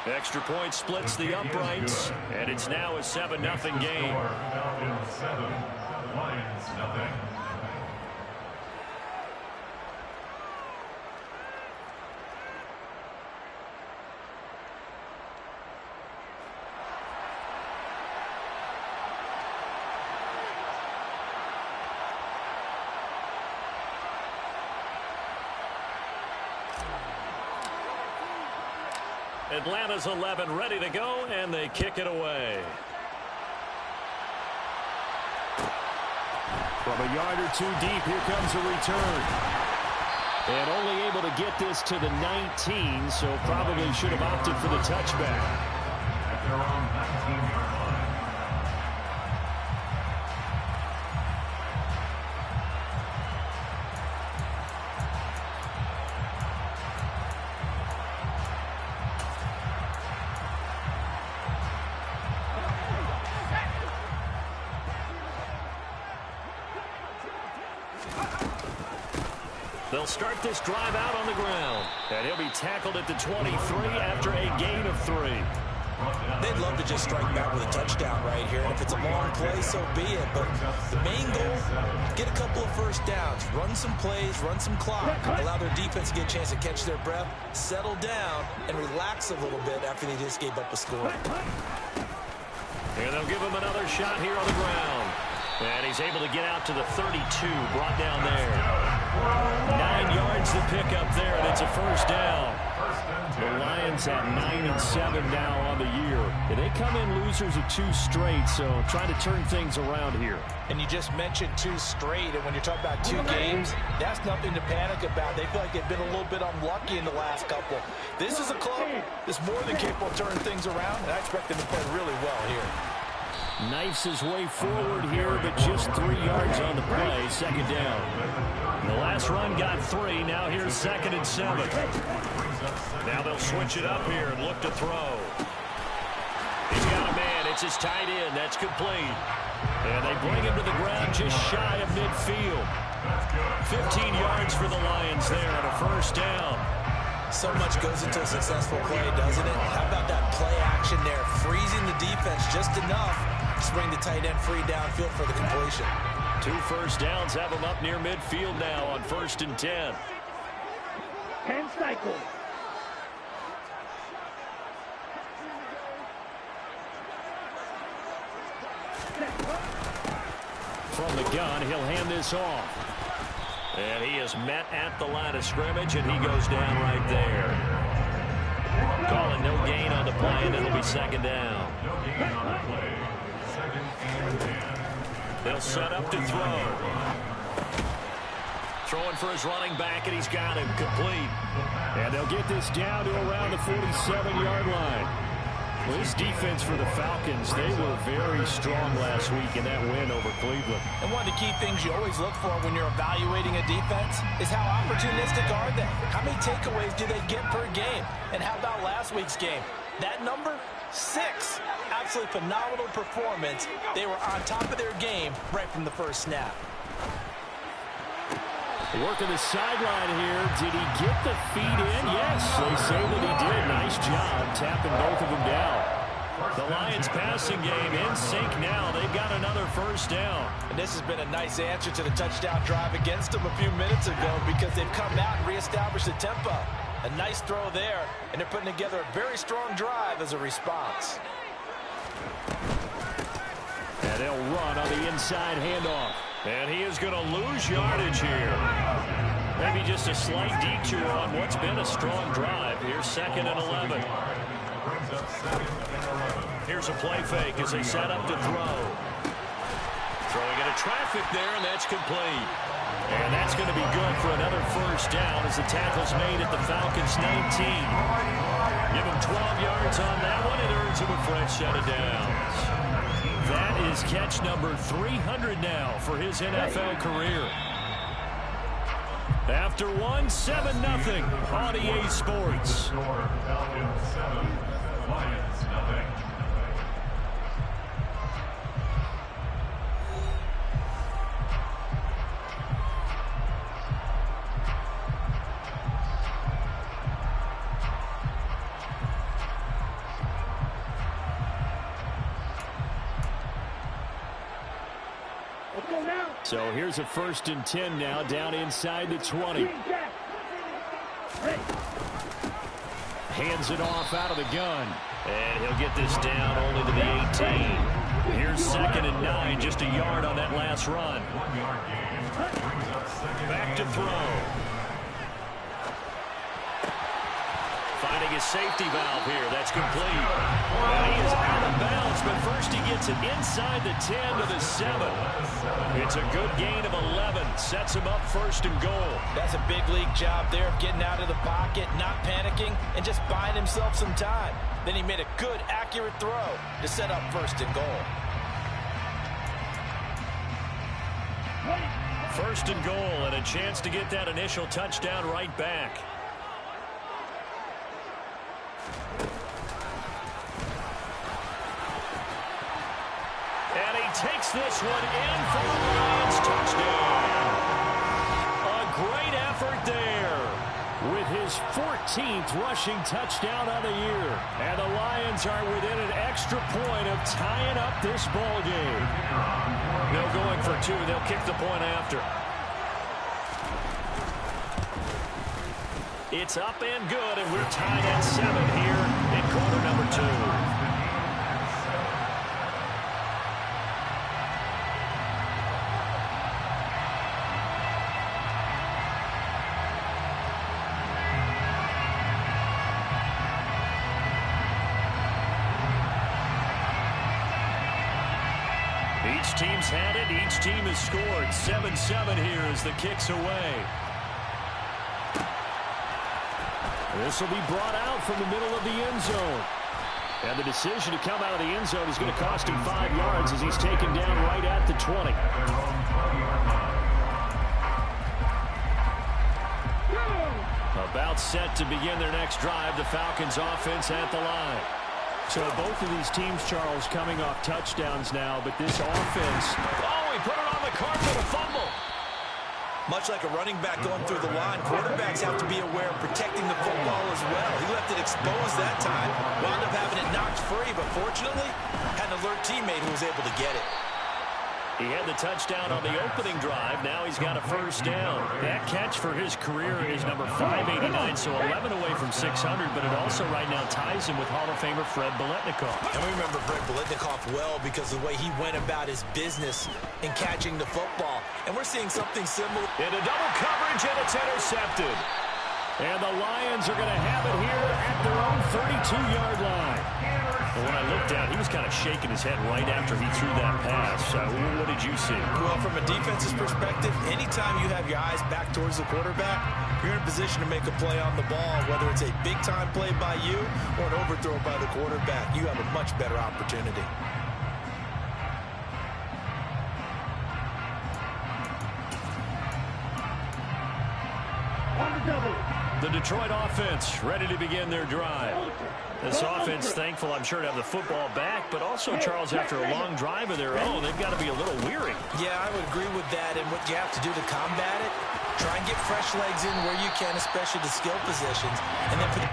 Extra point splits the uprights, and it's now a 7-0 game. Falcons 7, Lions nothing. Atlanta's 11 ready to go, and they kick it away. From a yard or two deep, here comes a return. And only able to get this to the 19, so probably should have opted for the touchback. At their own 19-yard line. They'll start this drive out on the ground. And he'll be tackled at the 23 after a gain of 3. They'd love to just strike back with a touchdown right here. And if it's a long play, so be it. But the main goal, get a couple of first downs. Run some plays, run some clock. Allow their defense to get a chance to catch their breath, settle down, and relax a little bit after they just gave up a score. And they'll give him another shot here on the ground. And he's able to get out to the 32, brought down there. 9 yards to pick up there, and it's a first down. The Lions at 9-7 now on the year. And they come in losers of 2 straight, so trying to turn things around here. And you just mentioned 2 straight, and when you're talking about 2 games, that's nothing to panic about. They feel like they've been a little bit unlucky in the last couple. This is a club that's more than capable of turning things around, and I expect them to play really well here. Knifes his way forward here, but just 3 yards on the play. Second down. The last run got 3. Now here's 2nd and 7. Now they'll switch it up here and look to throw. He's got a man. It's his tight end. That's complete. And they bring him to the ground just shy of midfield. 15 yards for the Lions there and a first down. So much goes into a successful play, doesn't it? How about that play action there? Freezing the defense just enough to bring the tight end free downfield for the completion. 2 first downs have them up near midfield now on 1st and 10. Hand cycle. From the gun, he'll hand this off. And he is met at the line of scrimmage, and he goes down right there. Calling no gain on the play, and it'll be 2nd down. No gain on the play. 2nd and 10. They'll set up to throw. Throwing for his running back, and he's got him complete. And they'll get this down to around the 47-yard line. Well, this defense for the Falcons, they were very strong last week in that win over Cleveland. And one of the key things you always look for when you're evaluating a defense is how opportunistic are they? How many takeaways do they get per game? And how about last week's game? That number? 6. Absolutely phenomenal performance. They were on top of their game right from the first snap. Working the sideline here. Did he get the feet in? Yes, they say that he did. Nice job tapping both of them down. The Lions passing game in sync now. They've got another first down. And this has been a nice answer to the touchdown drive against them a few minutes ago because they've come out and reestablished the tempo. A nice throw there, and they're putting together a very strong drive as a response. And they'll run on the inside handoff. And he is going to lose yardage here. Maybe just a slight detour on what's been a strong drive. Here's 2nd and 11. Here's a play fake as they set up to throw. Throwing into traffic there, and that's complete. And that's going to be good for another first down as the tackle's made at the Falcons' 19. Give him 12 yards on that one. It earns him a fresh set of downs. That is catch number 300 now for his NFL career. After 7-0 on EA Sports. Falcons 7, Lions nothing. So here's a 1st and 10 now, down inside the 20. Hands it off out of the gun. And he'll get this down only to the 18. Here's 2nd and 9, just a yard on that last run. Back to throw. Finding his safety valve here. That's complete. And he is out of bounds, but first he gets it inside the 10 to the 7. It's a good gain of 11. Sets him up 1st and goal. That's a big league job there of getting out of the pocket, not panicking, and just buying himself some time. Then he made a good, accurate throw to set up 1st and goal. 1st and goal, and a chance to get that initial touchdown right back. And he takes this one in for the Lions touchdown. A great effort there with his 14th rushing touchdown on the year. And the Lions are within an extra point of tying up this ball game. They're going for 2. They'll kick the point after. It's up and good, and we're tied at 7 here in quarter number 2. Each team's had it. Each team has scored. 7-7 here as the kick's away. This will be brought out from the middle of the end zone. And the decision to come out of the end zone is going to cost him 5 yards as he's taken down right at the 20. About set to begin their next drive. The Falcons offense at the line. So both of these teams, Charles, coming off touchdowns now, but this offense... Oh, he put it on the carpet, a fumble. Much like a running back going through the line, quarterbacks have to be aware of protecting the football as well. He left it exposed that time, wound up having it knocked free, but fortunately, had an alert teammate who was able to get it. He had the touchdown on the opening drive. Now he's got a 1st down. That catch for his career is number 589, so 11 away from 600, but it also right now ties him with Hall of Famer Fred Biletnikoff. And we remember Fred Biletnikoff well because of the way he went about his business in catching the football. And we're seeing something similar. Into double coverage, and it's intercepted. And the Lions are going to have it here at their own 32-yard line. And when I looked down, he was kind of shaking his head right after he threw that pass. What did you see? Well, from a defense's perspective, anytime you have your eyes back towards the quarterback, you're in a position to make a play on the ball, whether it's a big-time play by you or an overthrow by the quarterback. You have a much better opportunity. The Detroit offense ready to begin their drive. This offense thankful, I'm sure, to have the football back, but also, Charles, after a long drive of their own, they've got to be a little weary. Yeah, I would agree with that, and what you have to do to combat it, try and get fresh legs in where you can, especially the skill positions, and then for the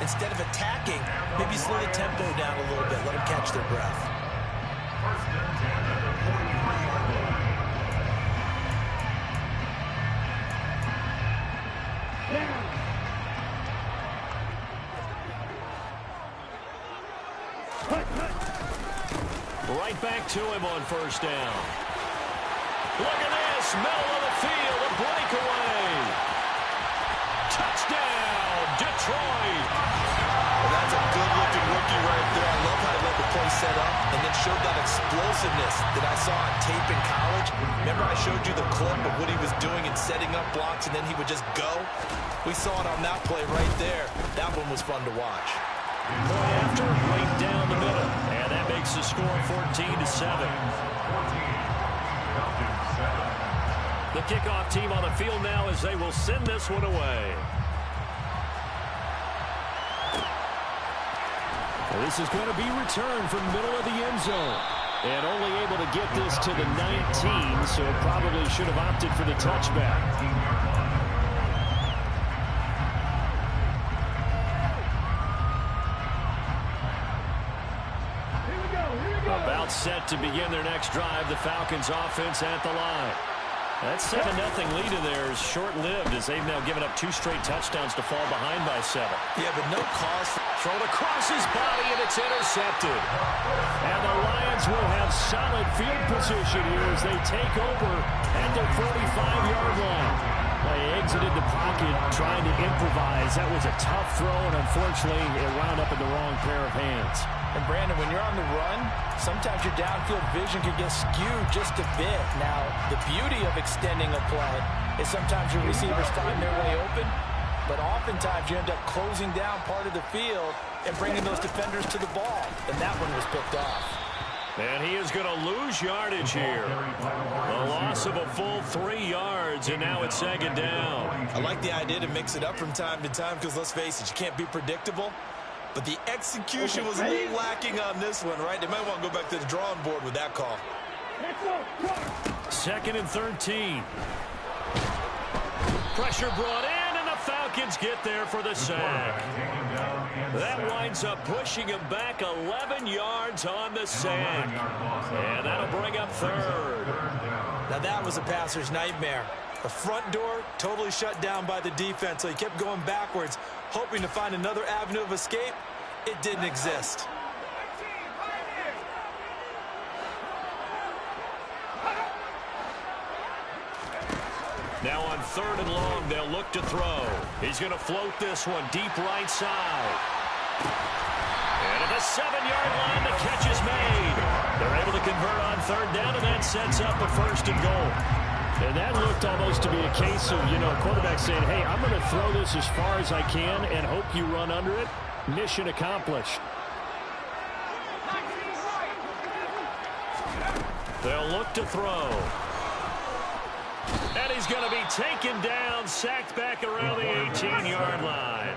instead of attacking, maybe slow the tempo down a little bit, let them catch their breath. First and 10 at the 43-yard line. Right back to him on first down. Look at this, middle of the field, a breakaway. Touchdown, Detroit. Well, that's a good-looking rookie right there. I love how he let the play set up and then showed that explosiveness that I saw on tape in college. Remember I showed you the clip of what he was doing and setting up blocks, and then he would just go? We saw it on that play right there. That one was fun to watch. Point after, right down the middle. And that makes the score 14-7. 14, Falcons 7. The kickoff team on the field now as they will send this one away. Well, this is going to be returned from middle of the end zone. And only able to get this to the 19, so probably should have opted for the touchback. 19-yard line. About set to begin their next drive, the Falcons offense at the line. That 7-0 lead of theirs short-lived as they've now given up 2 straight touchdowns to fall behind by 7. Yeah, but no cause. Thrown across his body, and it's intercepted. And the Lions will have solid field position here as they take over at their 45-yard line. They exited the pocket trying to improvise. That was a tough throw, and unfortunately, it wound up in the wrong pair of hands. And Brandon, when you're on the run, sometimes your downfield vision can get skewed just a bit. Now, the beauty of extending a play is sometimes your receivers find their way open, but oftentimes you end up closing down part of the field and bringing those defenders to the ball. And that one was picked off. And he is going to lose yardage here. A loss of a full 3 yards, and now it's 2nd down. I like the idea to mix it up from time to time because, let's face it, you can't be predictable. But the execution was a little lacking on this one, right? They might want to go back to the drawing board with that call. 2nd and 13. Pressure brought in, and the Falcons get there for the sack. That winds up pushing him back 11 yards on the sack. And that'll bring up 3rd. Now that was a passer's nightmare. The front door totally shut down by the defense, so he kept going backwards, hoping to find another avenue of escape. It didn't exist. Now on 3rd and long, they'll look to throw. He's going to float this one deep right side. And at the 7-yard line, the catch is made. They're able to convert on 3rd down, and that sets up a 1st and goal. And that looked almost to be a case of, quarterback saying, hey, I'm going to throw this as far as I can and hope you run under it. Mission accomplished. They'll look to throw. And he's going to be taken down, sacked back around the 18-yard line.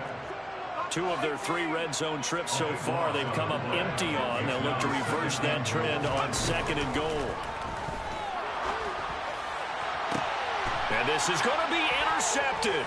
2 of their 3 red zone trips so far they've come up empty on. They'll look to reverse that trend on 2nd and goal. And this is going to be intercepted.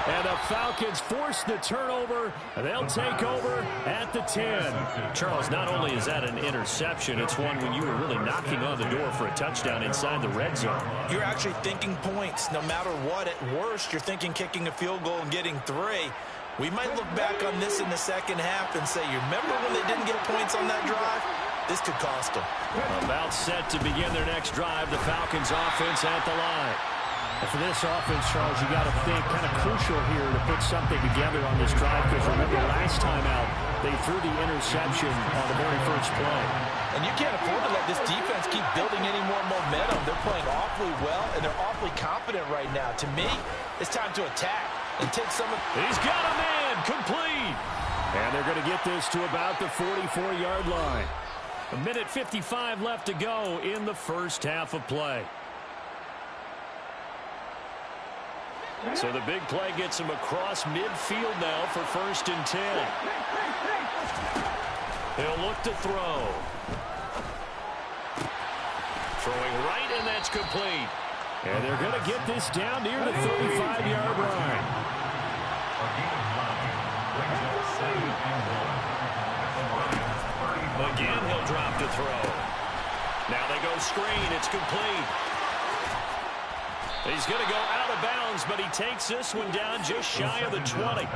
And the Falcons force the turnover. They'll take over at the 10. Charles, not only is that an interception, it's one when you were really knocking on the door for a touchdown inside the red zone. You're actually thinking points. No matter what, at worst, you're thinking kicking a field goal and getting 3. We might look back on this in the second half and say, you remember when they didn't get points on that drive? This could cost them. About set to begin their next drive, the Falcons offense at the line. And for this offense, Charles, you got to think kind of crucial here to put something together on this drive, because remember last time out, they threw the interception on the very first play. And you can't afford to let this defense keep building any more momentum. They're playing awfully well, and they're awfully confident right now. To me, it's time to attack and take some of... He's got a man, complete. And they're going to get this to about the 44-yard line. 1:55 left to go in the first half of play. So the big play gets him across midfield now for 1st and 10. He'll look to throw. Throwing right, and that's complete. And they're going to get this down near the 35-yard line. Again, he'll drop to throw. Now they go screen. It's complete. He's going to go out of bounds, but he takes this one down just shy of the 20.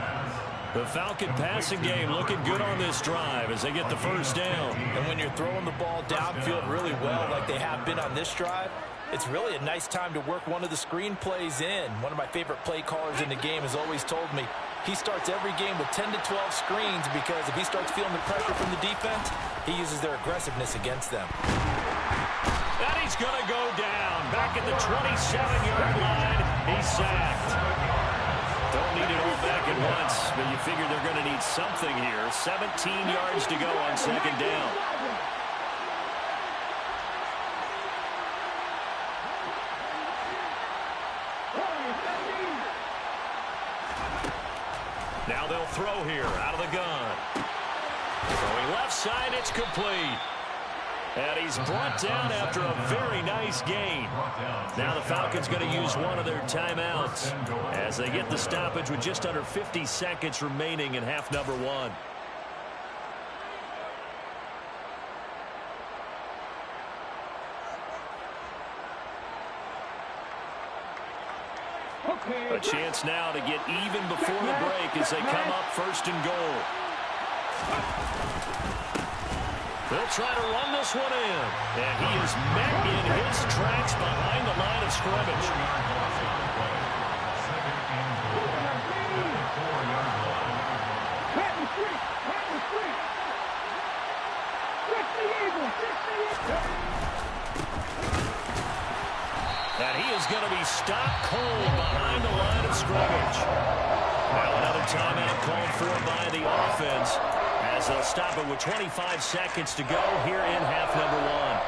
The Falcon passing game looking good on this drive as they get the first down. And when you're throwing the ball downfield really well like they have been on this drive, it's really a nice time to work one of the screen plays in. One of my favorite play callers in the game has always told me he starts every game with 10 to 12 screens because if he starts feeling the pressure from the defense, he uses their aggressiveness against them. And he's going to go down. Back at the 27-yard line, he's sacked. Don't need it all back at once, but you figure they're going to need something here. 17 yards to go on second down. Now they'll throw here out of the gun. Throwing left side, it's complete. And he's brought down after a very nice gain. Now the Falcons going to use one of their timeouts as they get the stoppage with just under 50 seconds remaining in half number one. A chance now to get even before the break as they come up first and goal. They'll try to run this one in. And he is met in his tracks behind the line of scrimmage. And he is going to be stopped cold behind the line of scrimmage. Now another timeout called for by the offense as they'll stop it with 25 seconds to go here in half number one.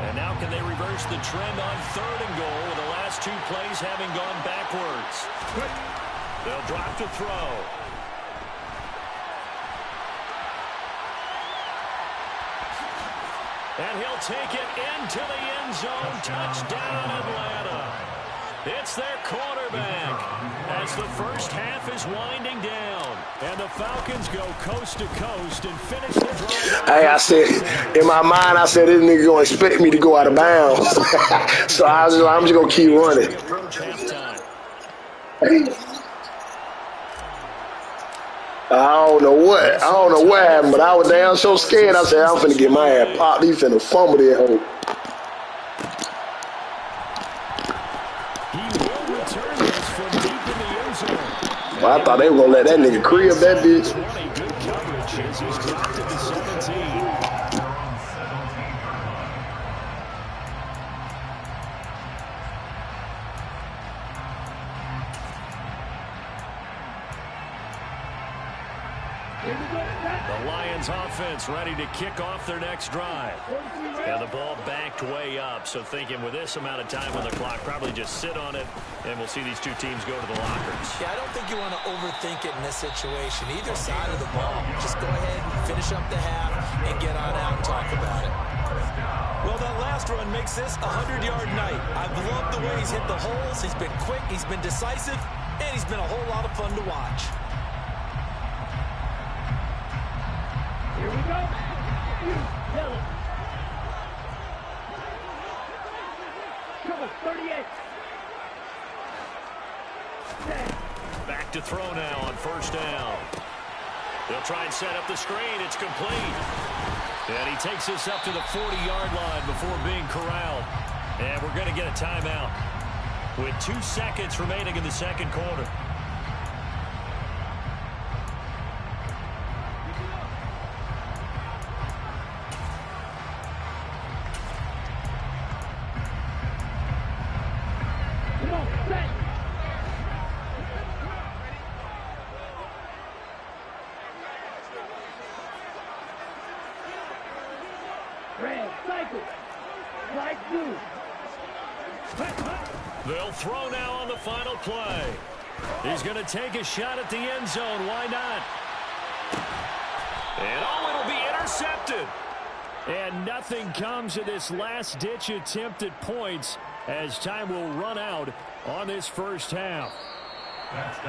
And now can they reverse the trend on third and goal with the last two plays having gone backwards? They'll drop to throw. And he'll take it into the end zone. Touchdown, Atlanta. It's their quarterback as the first half is winding down. And the Falcons go coast to coast and finish the drive. Hey, I said, in my mind, I said, this nigga going to expect me to go out of bounds. So I'm just going to keep running. Approach halftime. I don't know what happened, but I was damn so scared. I said, I'm finna get my ass popped. He finna fumble that hole. He will return this from deep in the end zone. Well, I thought they were gonna let that nigga crib that bitch. 20, good coverage as he's dropped at the 17. The Lions offense ready to kick off their next drive. And the ball backed way up, so thinking with this amount of time on the clock, probably just sit on it, and we'll see these two teams go to the lockers. Yeah, I don't think you want to overthink it in this situation. Either side of the ball, just go ahead and finish up the half and get on out and talk about it. Well, that last run makes this a 100-yard night. I've loved the way he's hit the holes. He's been quick, he's been decisive, and he's been a whole lot of fun to watch. Here we go. Tell it. Come on, 38. Back to throw now on first down. They'll try and set up the screen. It's complete. And he takes this up to the 40-yard line before being corralled. And we're going to get a timeout with 2 seconds remaining in the second quarter. They'll throw now on the final play. He's going to take a shot at the end zone. Why not? And it'll be intercepted. And nothing comes of this last-ditch attempt at points as time will run out on this first half.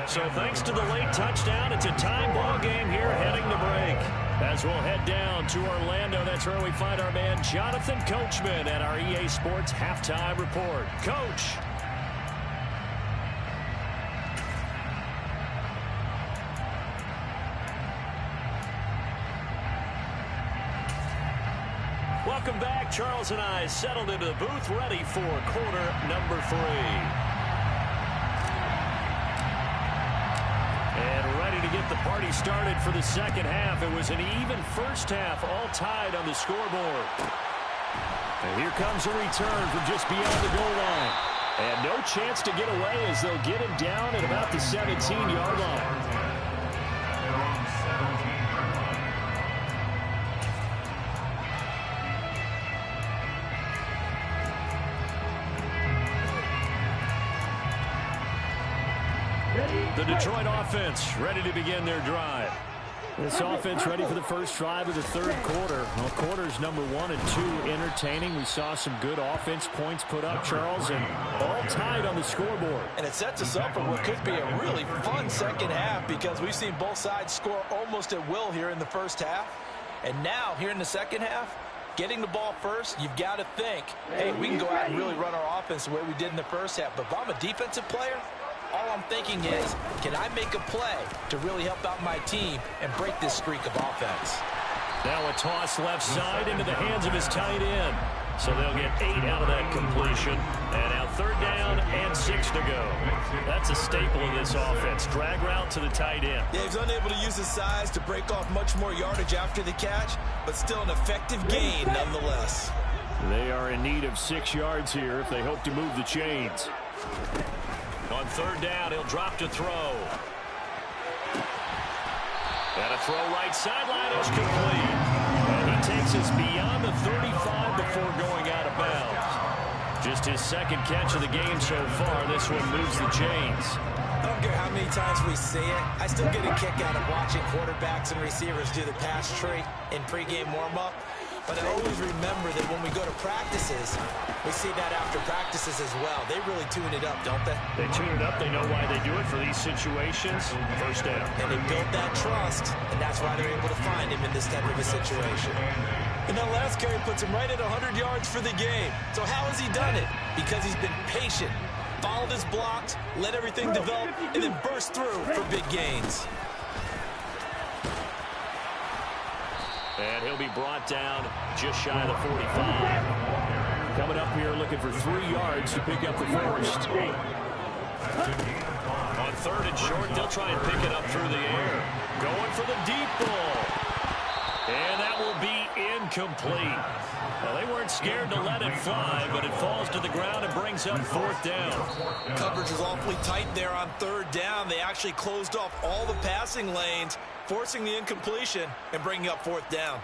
So thanks to the late touchdown, it's a time ball game here heading to break. As we'll head down to Orlando, that's where we find our man Jonathan Coachman at our EA Sports Halftime Report. Coach. Welcome back. Charles and I settled into the booth, ready for quarter number 3. And ready to get the party started for the second half. It was an even first half, all tied on the scoreboard. And here comes a return from just beyond the goal line. And no chance to get away as they'll get him down at about the 17-yard line. The Detroit offense ready to begin their drive. This offense ready for the first drive of the third quarter. Well, quarters number 1 and 2 entertaining. We saw some good offense points put up, Charles, and all tied on the scoreboard. And it sets us up for what could be a really fun second half because we've seen both sides score almost at will here in the first half. And now, here in the second half, getting the ball first, you've got to think, hey, we can go out and really run our offense the way we did in the first half. But if I'm a defensive player, all I'm thinking is, can I make a play to really help out my team and break this streak of offense? Now a toss left side into the hands of his tight end. So they'll get 8 out of that completion. And now third down and 6 to go. That's a staple of this offense. Drag route to the tight end. Yeah, he's unable to use his size to break off much more yardage after the catch, but still an effective gain nonetheless. They are in need of 6 yards here if they hope to move the chains. On third down, he'll drop to throw. And a throw right sideline is complete. And he takes us beyond the 35 before going out of bounds. Just his second catch of the game so far. This one moves the chains. I don't care how many times we see it. I still get a kick out of watching quarterbacks and receivers do the pass tree in pregame warm-up. But I always remember that when we go to practices, we see that after practices as well. They really tune it up, don't they? They tune it up. They know why they do it for these situations. First down. And they build that trust, and that's why they're able to find him in this type of a situation. And that last carry puts him right at 100 yards for the game. So how has he done it? Because he's been patient, followed his blocks, let everything develop, and then burst through for big gains. And he'll be brought down just shy of the 45. Coming up here looking for 3 yards to pick up the first. On third and short, they'll try and pick it up through the air. Going for the deep ball. And that will be incomplete. Well, they weren't scared to let it fly, but it falls to the ground and brings up fourth down. Coverage is awfully tight there on third down. They actually closed off all the passing lanes, forcing the incompletion and bringing up fourth down.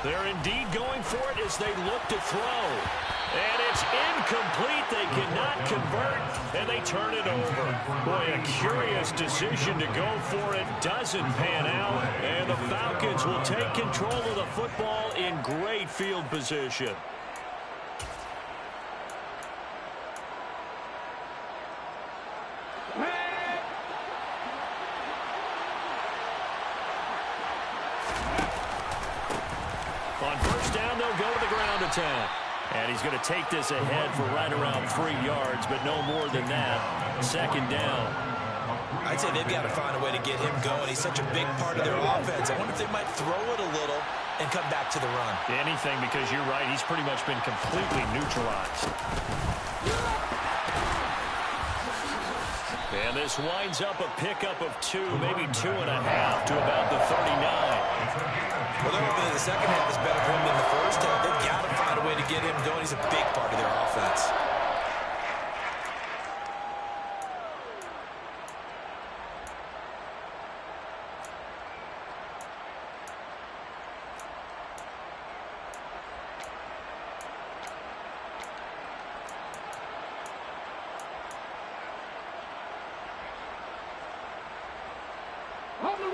They're indeed going for it as they look to throw. And it's incomplete. They cannot convert, and they turn it over. Boy, a curious decision to go for it. Doesn't pan out, and the Falcons will take control of the football in great field position. On first down, they'll go to the ground attack. And he's going to take this ahead for right around 3 yards, but no more than that. Second down. I'd say they've got to find a way to get him going. He's such a big part of their offense. I wonder if they might throw it a little and come back to the run. Anything, because you're right. He's pretty much been completely neutralized. And this winds up a pickup of 2, maybe 2.5 to about the 39. Well, they're hoping that the second half is better for him than the first half. They've got to find a way to get him going. He's a big part of their offense.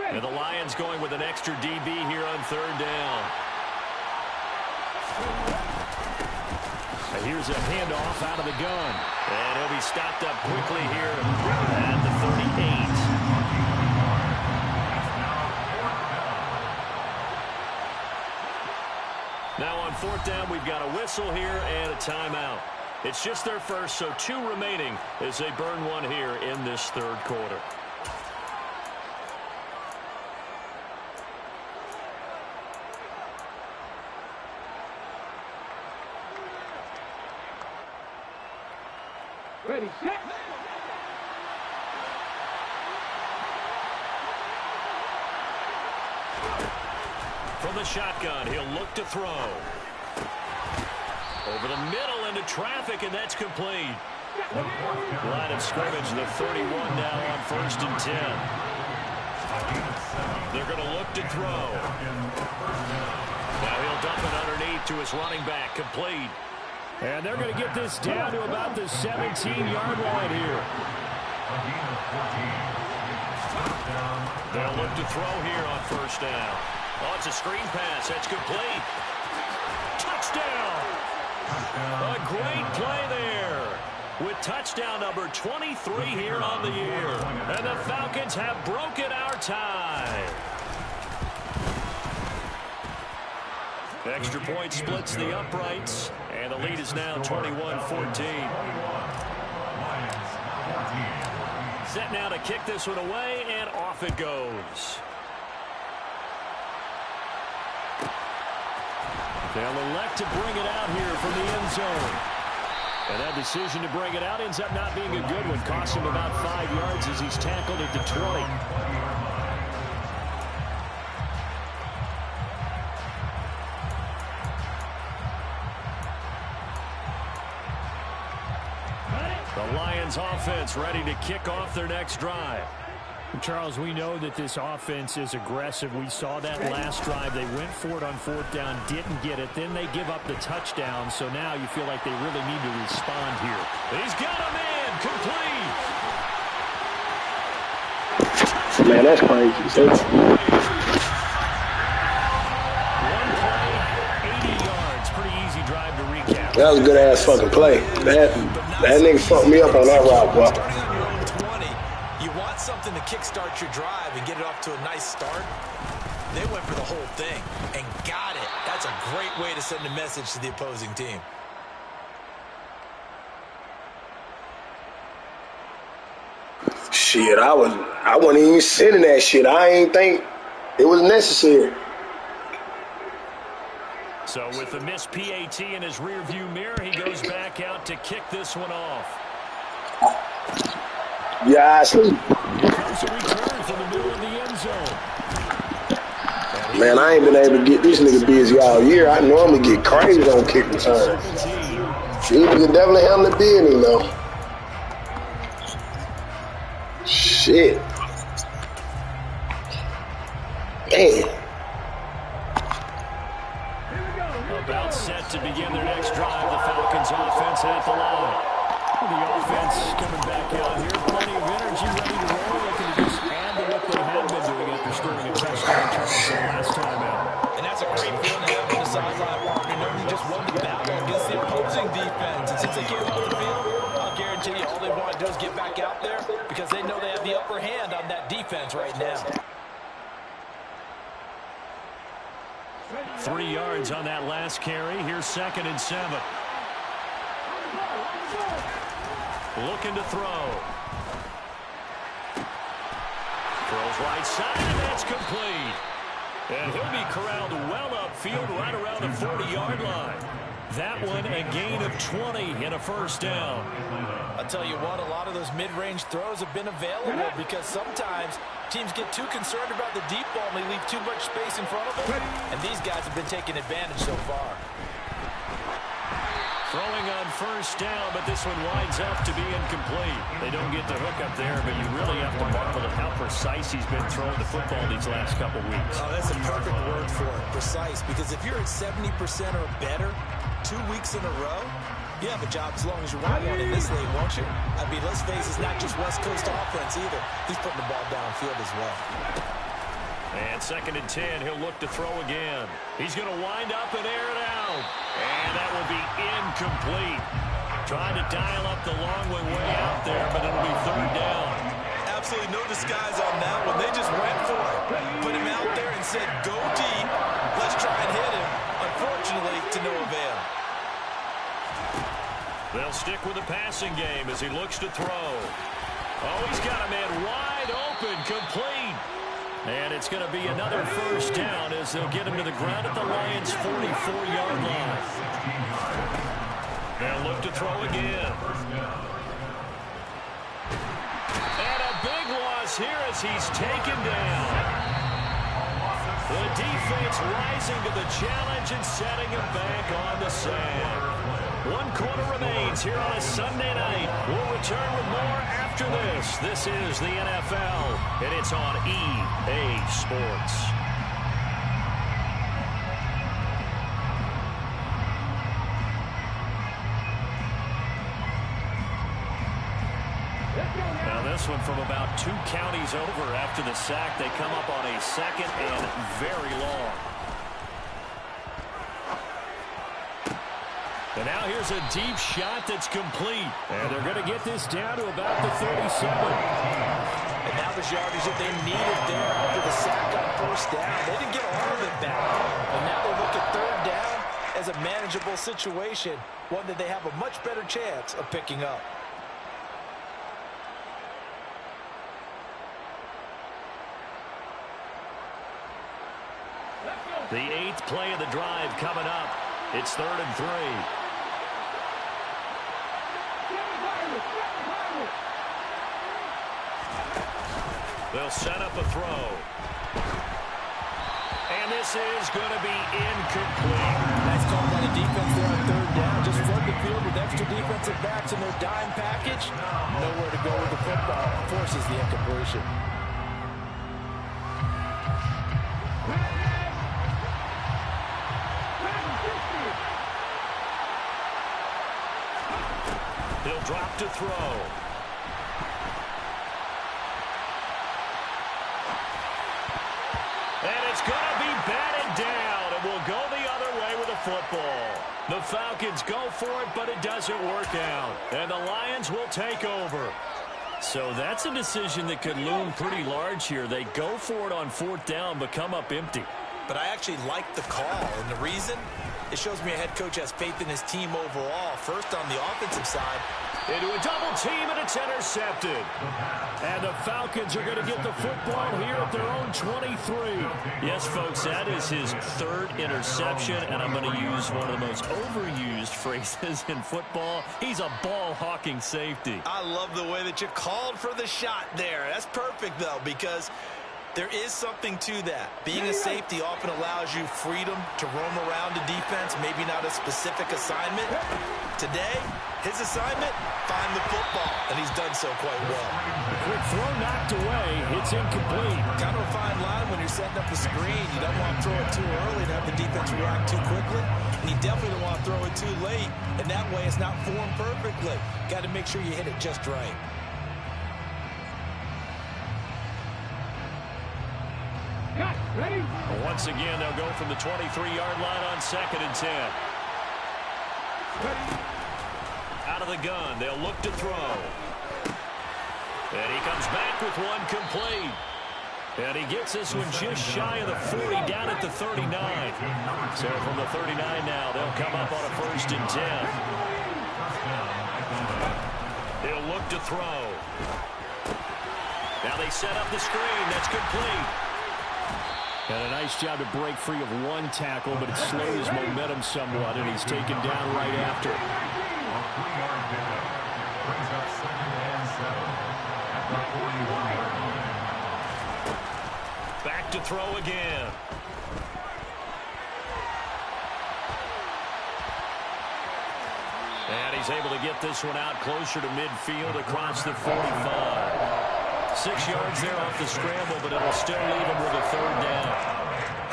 And the Lions going with an extra DB here on third down. And here's a handoff out of the gun. And he'll be stopped up quickly here at the 38. Now on fourth down, we've got a whistle here and a timeout. It's just their first, so 2 remaining as they burn one here in this third quarter. Ready, set. From the shotgun, he'll look to throw. Over the middle into traffic, and that's complete. Line of scrimmage, the 31 now on 1st and 10. They're going to look to throw. Now he'll dump it underneath to his running back, complete. And they're going to get this down to about the 17-yard line here. They'll look to throw here on 1st down. Oh, it's a screen pass. That's complete. Touchdown! A great play there with touchdown number 23 here on the year. And the Falcons have broken our tie. Extra point splits the uprights, and the lead is now 21-14. Set now to kick this one away, and off it goes. They'll elect to bring it out here from the end zone. And that decision to bring it out ends up not being a good one. Cost him about 5 yards as he's tackled at the 20. The Lions offense ready to kick off their next drive. Charles, we know that this offense is aggressive. We saw that last drive. They went for it on 4th down, didn't get it. Then they give up the touchdown. So now you feel like they really need to respond here. He's got a man complete. Man, that's crazy. One play, 80 yards. Pretty easy drive to recap. That was a good-ass fucking play. That nigga fucked me up on that route, bro. Something to kickstart your drive and get it off to a nice start. They went for the whole thing and got it. That's a great way to send a message to the opposing team. Shit, I wasn't even sending that shit. I ain't think it was necessary. So with the missed PAT in his rearview mirror, he goes back out to kick this one off. Yeah, I sleep. Here comes a return from the middle of the end zone. Man, I ain't been able to get this nigga busy all year. I normally get crazy on kick return. He can definitely handle the business, though. Shit. Man. About set to begin their next drive. The Falcons offense at the line. The offense coming back out here. Plenty of energy, ready to roll. Looking to just add to what they have been doing after scoring a touchdown the last time out. And that's a great feeling to have on the sideline, partner. Knowing you just won the battle against the opposing defense. And since they came off the field, I'll guarantee you all they want to do is get back out there because they know they have the upper hand on that defense right now. 3 yards on that last carry. Here's 2nd and 7. Looking to throw. Throws right side, and that's complete. And he'll be corralled well upfield right around the 40-yard line. That one a gain of 20 and a 1st down. I'll tell you what, a lot of those mid-range throws have been available because sometimes teams get too concerned about the deep ball and they leave too much space in front of them. And these guys have been taking advantage so far. Throwing on 1st down, but this one winds up to be incomplete. They don't get the hook up there, but you really have to marvel at how precise he's been throwing the football these last couple weeks. Oh, that's a perfect word for it, precise, because if you're at 70% or better 2 weeks in a row, you have a job as long as you want one in this league, won't you? I mean, let's face it, it's not just West Coast offense either. He's putting the ball downfield as well. And 2nd and 10, he'll look to throw again. He's going to wind up and air it out. And that will be incomplete. Trying to dial up the long way out there, but it'll be 3rd down. Absolutely no disguise on that one. They just went for it. Put him out there and said, go deep. Let's try and hit him. Unfortunately, to no avail. They'll stick with the passing game as he looks to throw. Oh, he's got a man wide open, complete. And it's going to be another 1st down as they'll get him to the ground at the Lions' 44-yard line. They'll look to throw again. And a big loss here as he's taken down. The defense rising to the challenge and setting him back on the sand. 1 quarter remains here on a Sunday night. We'll return with more after this. This is the NFL, and it's on EA Sports. Now this one from about 2 counties over after the sack. They come up on a 2nd and very long. And now here's a deep shot that's complete. And they're going to get this down to about the 37. And now the yardage that they needed there after the sack on 1st down. They didn't get all of it back. And now they look at 3rd down as a manageable situation, one that they have a much better chance of picking up. The 8th play of the drive coming up. It's 3rd and 3. They'll set up a throw. And this is going to be incomplete. Nice call by the defense there on 3rd down. Just flood the field with extra defensive backs in their dime package. Nowhere to go with the football. Forces the incompletion. He'll drop to throw. And it's going to be batted down, and we'll go the other way with the football. The Falcons go for it, but it doesn't work out. And the Lions will take over. So that's a decision that could loom pretty large here. They go for it on 4th down, but come up empty. But I actually like the call, and the reason? It shows me a head coach has faith in his team overall. First on the offensive side. Into a double team, and it's intercepted. And the Falcons are going to get the football here at their own 23. Yes, folks, that is his 3rd interception, and I'm going to use one of the most overused phrases in football. He's a ball-hawking safety. I love the way that you called for the shot there. That's perfect, though, because there is something to that. Being a safety often allows you freedom to roam around the defense, maybe not a specific assignment. Today, his assignment, find the football, and he's done so quite well. Quick throw knocked away. It's incomplete. Kind of a fine line when you're setting up a screen. You don't want to throw it too early to have the defense react too quickly, and you definitely don't want to throw it too late, and that way it's not formed perfectly. Got to make sure you hit it just right. Ready? Once again, they'll go from the 23-yard line on 2nd and 10. Out of the gun, they'll look to throw. And he comes back with one complete. And he gets this one just shy of the 40, down at the 39. So from the 39 now, they'll come up on a 1st and 10. They'll look to throw. Now they set up the screen. That's complete. And a nice job to break free of one tackle, but it slowed his momentum somewhat, and he's taken down right after. Back to throw again. And he's able to get this one out closer to midfield across the 45. 6 yards there off the scramble, but it'll still leave him with a 3rd down.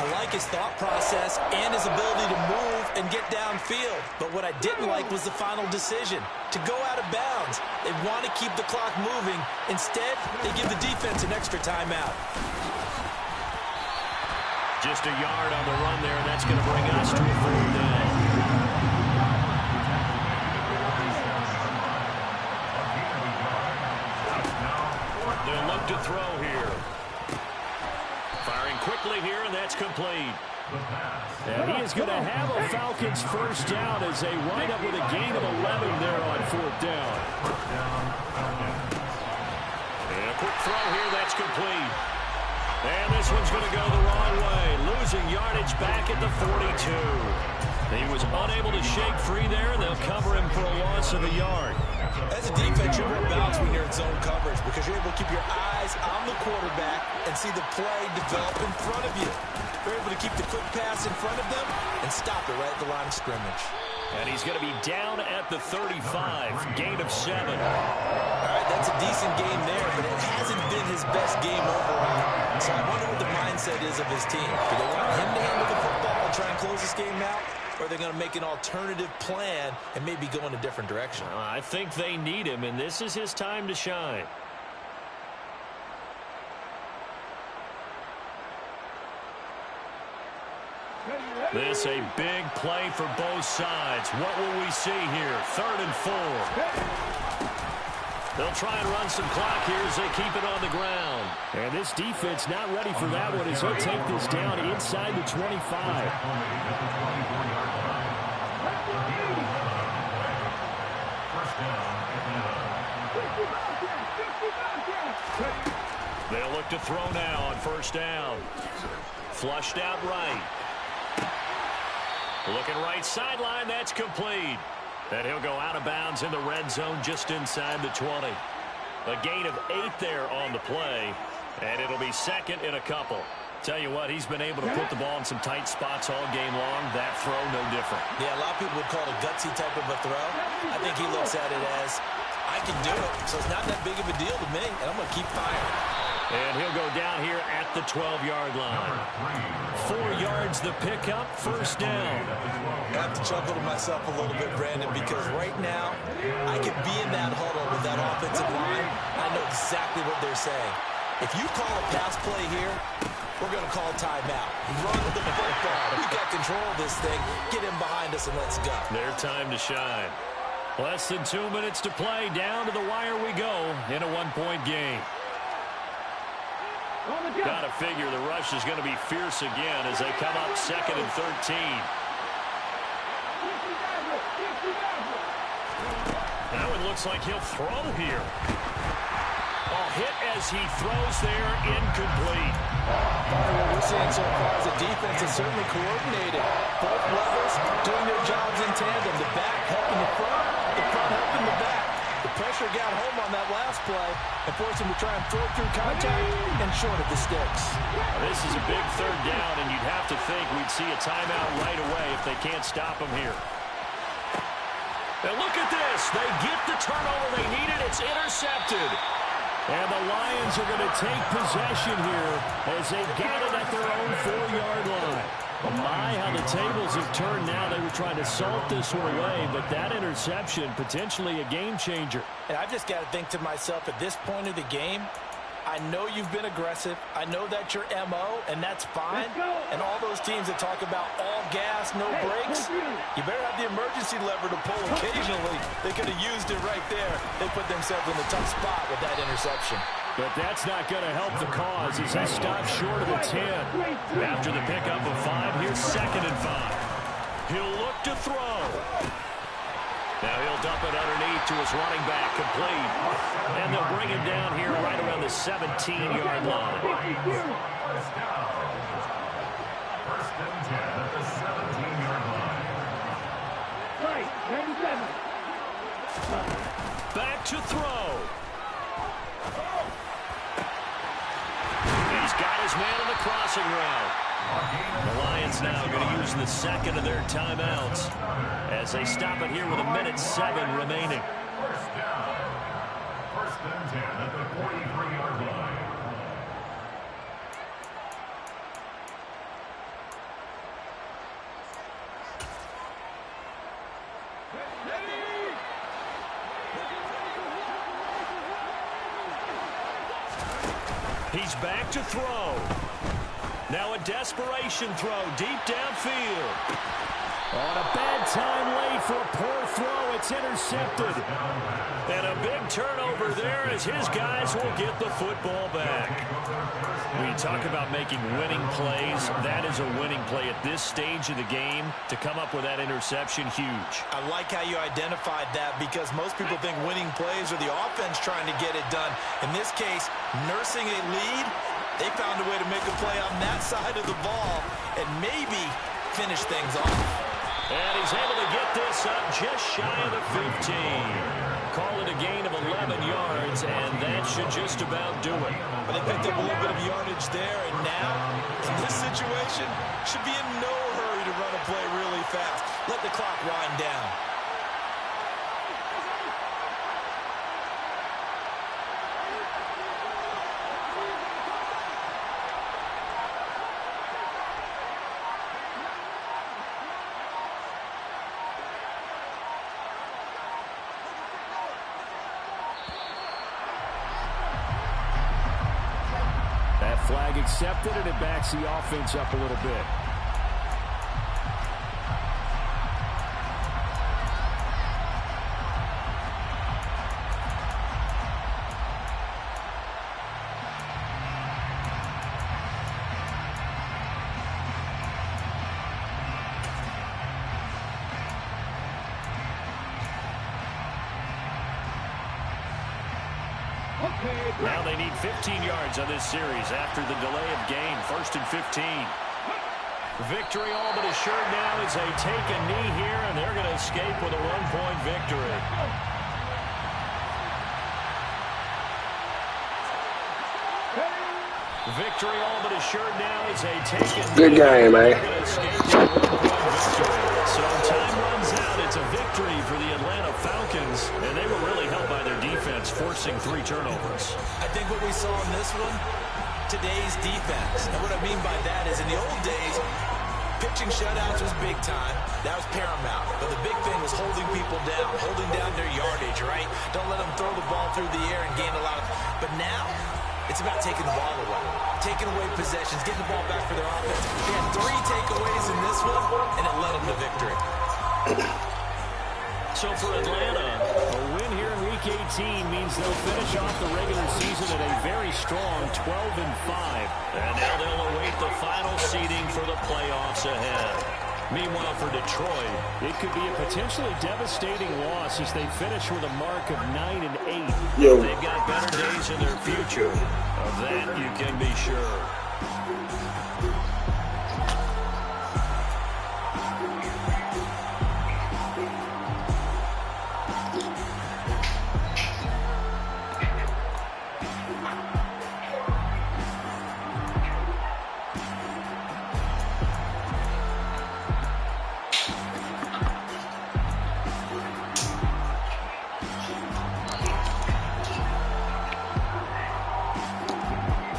I like his thought process and his ability to move and get downfield. But what I didn't like was the final decision, to go out of bounds. They want to keep the clock moving. Instead, they give the defense an extra timeout. Just a yard on the run there, and that's going to bring us to a 4th down. They'll look to throw here. Firing quickly here, and that's complete. And he is going to have a Falcons first down as they wind up with a gain of 11 there on 4th down. And a quick throw here, that's complete. And this one's going to go the wrong way. Losing yardage back at the 42. He was unable to shake free there, and they'll cover him for a loss of a yard. As a defense, you're more balanced when you're in zone coverage because you're able to keep your eyes on the quarterback and see the play develop in front of you. You're able to keep the quick pass in front of them and stop it right at the line of scrimmage. And he's going to be down at the 35, gain of 7. All right, that's a decent game there, but it hasn't been his best game overall. So I wonder what the mindset is of his team. Do they want him to handle the football and try and close this game out? Or are they going to make an alternative plan and maybe go in a different direction? I think they need him, and this is his time to shine. This a big play for both sides. What will we see here? 3rd and 4. They'll try and run some clock here as they keep it on the ground. And this defense not ready for that one as he'll take this down inside the 25. They'll look to throw now on 1st down. Flushed out right. Looking right sideline, that's complete. And he'll go out of bounds in the red zone just inside the 20. A gain of 8 there on the play, and it'll be 2nd and a couple. Tell you what, he's been able to put the ball in some tight spots all game long. That throw, no different. Yeah, a lot of people would call it a gutsy type of a throw. I think he looks at it as, I can do it, so it's not that big of a deal to me, and I'm going to keep firing. And he'll go down here at the 12-yard line. 4 yards the pickup, 1st down. I have to chuckle to myself a little bit, Brandon, because right now I could be in that huddle with that offensive line. I know exactly what they're saying. If you call a pass play here, we're going to call timeout. Run the football. We got control of this thing. Get him behind us and let's go. Their time to shine. Less than 2 minutes to play. Down to the wire we go in a 1-point game. Got to figure the rush is going to be fierce again as they come up 2nd and 13. Now it looks like he'll throw here. Hit as he throws there, incomplete. What we're seeing so far is the defense is certainly coordinated. Both levels doing their jobs in tandem. The back helping the front helping the back. The pressure got home on that last play and forced him to try and throw through contact and short of the sticks. This is a big 3rd down, and you'd have to think we'd see a timeout right away if they can't stop him here. Now look at this. They get the turnover they needed. It's intercepted. And the Lions are going to take possession here as they've got it at their own 4-yard line. Oh my, how the tables have turned now. They were trying to salt this one away, but that interception, potentially a game changer. And I've just got to think to myself, at this point of the game, I know you've been aggressive. I know that's your MO, and that's fine. And all those teams that talk about all gas, no brakes, you better have the emergency lever to pull occasionally. They could have used it right there. They put themselves in a tough spot with that interception. But that's not going to help the cause as he stops short of the 10. After the pickup of 5, here's 2nd and 5. He'll look to throw. Now he'll dump it underneath to his running back, complete. And they'll bring him down here right around the 17-yard line. 1st and 10 at the 17-yard line. Right, 97. Back to throw. He's got his man on the crossing route. The Lions now going to use the 2nd of their timeouts as they stop it here with 1:07 remaining. 1st down. 1st and 10 at the 43-yard line. He's back to throw. Now a desperation throw deep downfield. On a bad time late for a poor throw, it's intercepted. And a big turnover there as his guys will get the football back. When you talk about making winning plays, that is a winning play at this stage of the game. To come up with that interception, huge. I like how you identified that because most people think winning plays are the offense trying to get it done. In this case, nursing a lead, they found a way to make a play on that side of the ball and maybe finish things off. And he's able to get this up just shy of the 15. Call it a gain of 11 yards, and that should just about do it. But they picked up a little bit of yardage there, and now, in this situation, should be in no hurry to run a play really fast. Let the clock wind down. Flag accepted, and it backs the offense up a little bit. Now they need 15 yards on this series after the delay of game. 1st and 15. Victory all but assured now as they take a knee here, and they're going to escape with a one-point victory. Victory all but assured now as they take a knee. Good game, man. So time runs out. It's a victory for the Atlanta Falcons, and they were really helped by their defense, forcing 3 turnovers. I think what we saw in this one, today's defense. And what I mean by that is in the old days, pitching shutouts was big time. That was paramount. But the big thing was holding people down, holding down their yardage, right? Don't let them throw the ball through the air and gain a lot of... But now, it's about taking the ball away, taking away possessions, getting the ball back for their offense. They had 3 takeaways in this one, and it led them to victory. So for Atlanta, a win here in Week 18 means they'll finish off the regular season at a very strong 12-5. And now they'll await the final seeding for the playoffs ahead. Meanwhile, for Detroit, it could be a potentially devastating loss as they finish with a mark of 9-8. Yo. They've got better days in their future. Of that, you can be sure.